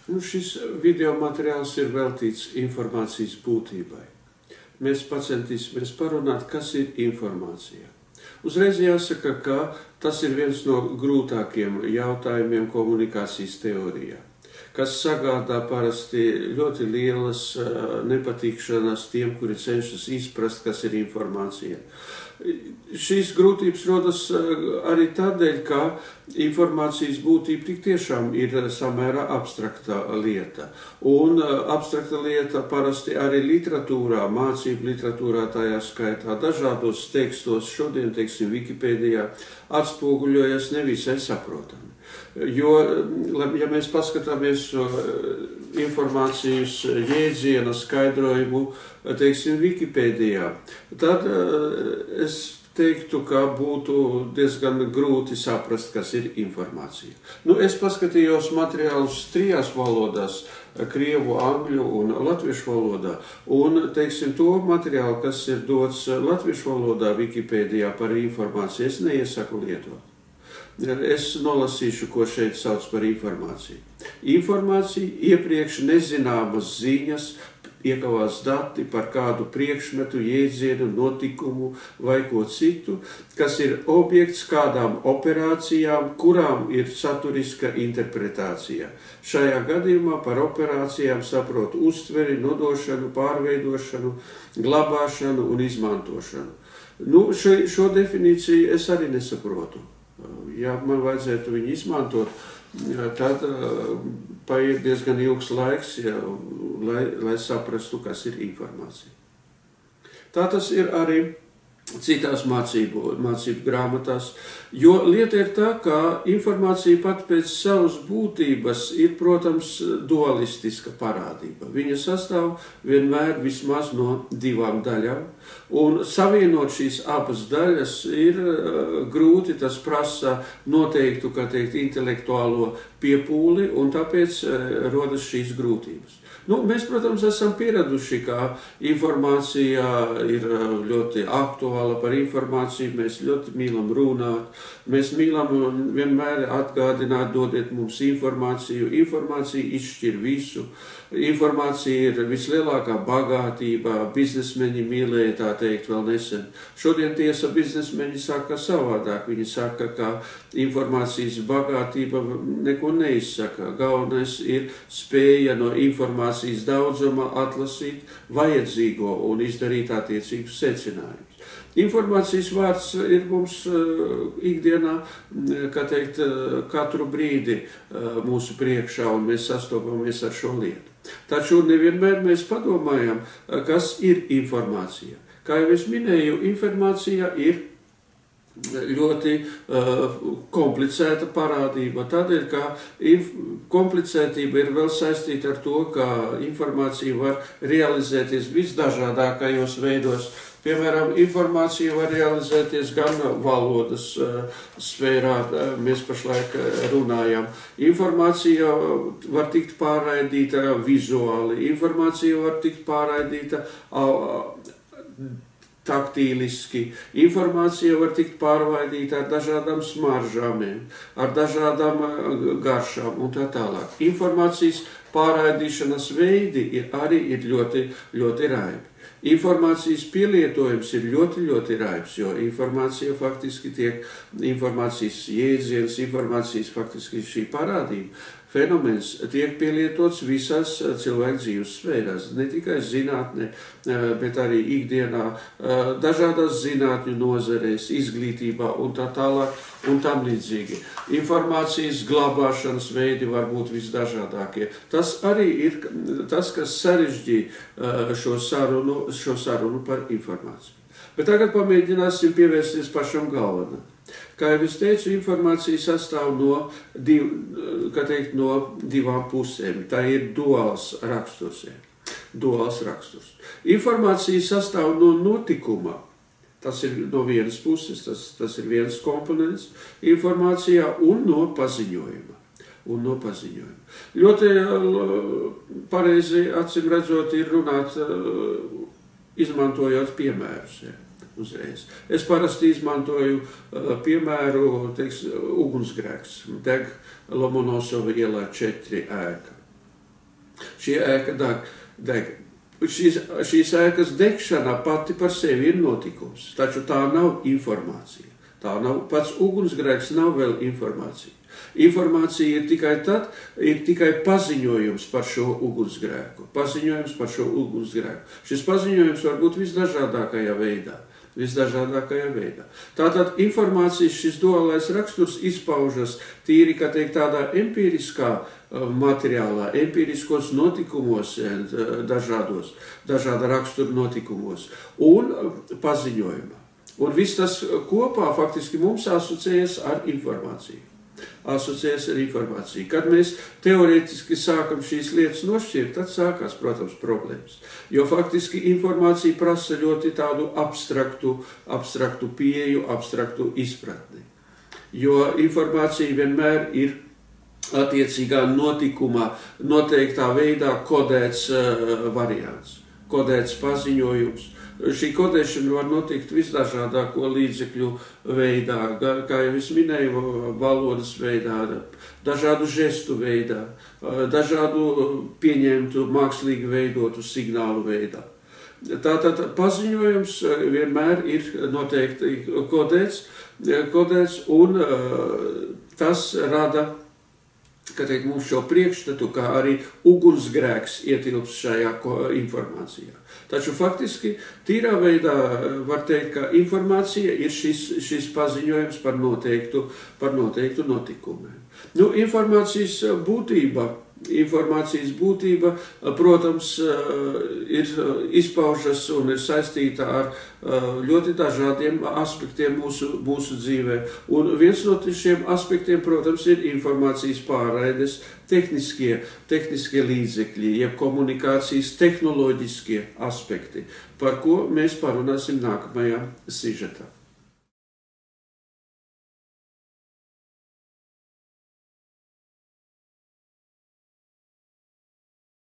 Šis video materiāls ir veltīts informācijas būtībai. Mēs centīsimies parunāt, kas ir informācija. Uzreiz jāsaka, ka tas ir viens no grūtākiem jautājumiem komunikācijas teorijā, kas sagādā parasti ļoti lielas nepatikšanas tiem, kuri cenšas izprast, kas ir informācija. Šīs grūtības rodas arī tādēļ, ka informācijas būtība tik tiešām ir samērā abstrakta lieta. Un abstrakta lieta parasti arī literatūrā, mācību literatūrā tajā skaitā, dažādos tekstos, šodien, teiksim, Wikipēdijā, atspoguļojas nevisai saprotami. Jo, ja mēs paskatāmies informācijas jēdziena skaidrojumu, teiksim, Wikipēdijā, tad es teiktu, ka būtu diezgan grūti saprast, kas ir informācija. Es paskatījos materiālus 3 valodās, krievu, angļu un latviešu valodā, un, teiksim, to materiālu, kas ir dots latviešu valodā Wikipēdijā par informāciju, es neiesaku lietot. Es nolasīšu, ko šeit sauc par informāciju. Informācija iepriekš nezināmas ziņas, iekavās dati par kādu priekšmetu, jēdzienu, notikumu vai ko citu, kas ir objekts kādām operācijām, kurām ir saturiska interpretācija. Šajā gadījumā par operācijām saprot uztveri, nodošanu, pārveidošanu, glabāšanu un izmantošanu. Šo definīciju es arī nesaprotu. Ja man vajadzētu viņu izmantot, tad paiet diezgan ilgs laiks, lai saprastu, kas ir informācija. Tā tas ir arī citās mācību grāmatās, jo lieta ir tā, ka informācija pat pēc savas būtības ir, protams, dualistiska parādība. Viņa sastāv vienmēr vismaz no 2 daļām, un savienot šīs abas daļas ir grūti, tas prasa noteiktu, kā teikt, intelektuālo piepūli, un tāpēc rodas šīs grūtības. Mēs, protams, esam pieraduši, ka informācija ir ļoti aktuāla par informāciju, mēs ļoti mīlam runāt, mēs mīlam vienmēr atgādināt, dodiet mums informāciju, informācija izšķir visu, informācija ir vislielākā bagātība, biznesmeņi mīlēja tā teikt vēl nesen. Šodien tiesa biznesmeņi saka savādāk, viņi saka, ka informācijas bagātība neko neizsaka, galvenais ir spēja no informācijas daudzuma atlasīt vajadzīgo un izdarīt attiecīgus secinājumus. Informācijas vārds ir mums ikdienā, kā teikt, katru brīdi mūsu priekšā, un mēs sastopamies ar šo lietu. Taču nevienmēr mēs padomājam, kas ir informācija. Kā jau es minēju, informācija ir ļoti komplicēta parādība, tādēļ, ka komplicētība ir vēl saistīta ar to, ka informācija var realizēties visdažādākajos veidos. Piemēram, informācija var realizēties gan valodas sfērā, mēs pašlaik runājam. Informācija var tikt pārraidīta vizuāli, informācija var tikt pārraidīta taktīliski, informācija var tikt pārraidīta ar dažādām smaržām, ar dažādām garšām un tā tālāk. Informācijas pārraidīšanas veidi arī ir ļoti, ļoti raibi. Informācijas pielietojums ir ļoti, ļoti raibs, jo informācija faktiski tiek, informācijas jēdziens, informācijas faktiski šī parādība, fenomens tiek pielietots visās cilvēku dzīves sfērās, ne tikai zinātnē, bet arī ikdienā, dažādās zinātņu nozarēs, izglītībā un tā tālāk un tam līdzīgi. Informācijas glabāšanas veidi var būt visdažādākie. Tas arī ir tas, kas sarežģīja šo sarunu par informāciju. Bet tagad pamēģināsim pievērsties pašam galvenam. Kā jau es teicu, informācija sastāv no 2 pusēm. Tā ir duāls raksturs. Informācija sastāv no notikuma. Tas ir no vienas puses, tas ir viens komponents informācijā un no paziņojuma. Ļoti pareizi, acīm redzot, ir runāt, izmantojot piemērus. Uzreiz. Es parasti izmantoju piemēru, ugunsgrēks, deg Lomonosova ielā 4 ēka. šī ēka deg. Šīs ēkas degšana pati par sevi ir notikums, taču tā nav informācija. Tā nav, pats ugunsgrēks nav vēl informācija. Informācija ir tikai tad, ir tikai paziņojums par šo ugunsgrēku. Paziņojums par šo ugunsgrēku. Šis paziņojums var būt visdažādākajā veidā. Tātad informācijas šis duālais raksturs izpaužas tīri, kā teikt, tādā empiriskā materiālā, empiriskos notikumos, dažāda rakstura notikumos un paziņojumā. Un viss tas kopā faktiski mums asociējas ar informāciju. Kad mēs teorētiski sākam šīs lietas nošķirt, tad sākās, protams, problēmas. Jo faktiski informācija prasa ļoti tādu abstraktu pieeju, abstraktu izpratni. Jo informācija vienmēr ir attiecīgā notikumā noteiktā veidā kodēts variants, kodēts paziņojums. Šī kodēšana var notikt visdažādāko līdzekļu veidā, kā jau es minēju, valodas veidā, dažādu žestu veidā, dažādu pieņemtu, mākslīgi veidotu signālu veidā. Tātad paziņojums vienmēr ir noteikti kodēts un tas rada, ka teikt, mums šo priekšstatu, kā arī ugunsgrēks ietilps šajā informācijā. Taču faktiski tīrā veidā var teikt, ka informācija ir šis paziņojums par noteiktu notikumu. Informācijas būtība, protams, ir izpaužas un ir saistīta ar ļoti dažādiem aspektiem mūsu dzīvē. Un viens no šiem aspektiem, protams, ir informācijas pārraides tehniskie līdzekļi, jeb komunikācijas tehnoloģiskie aspekti, par ko mēs parunāsim nākamajā sižetā.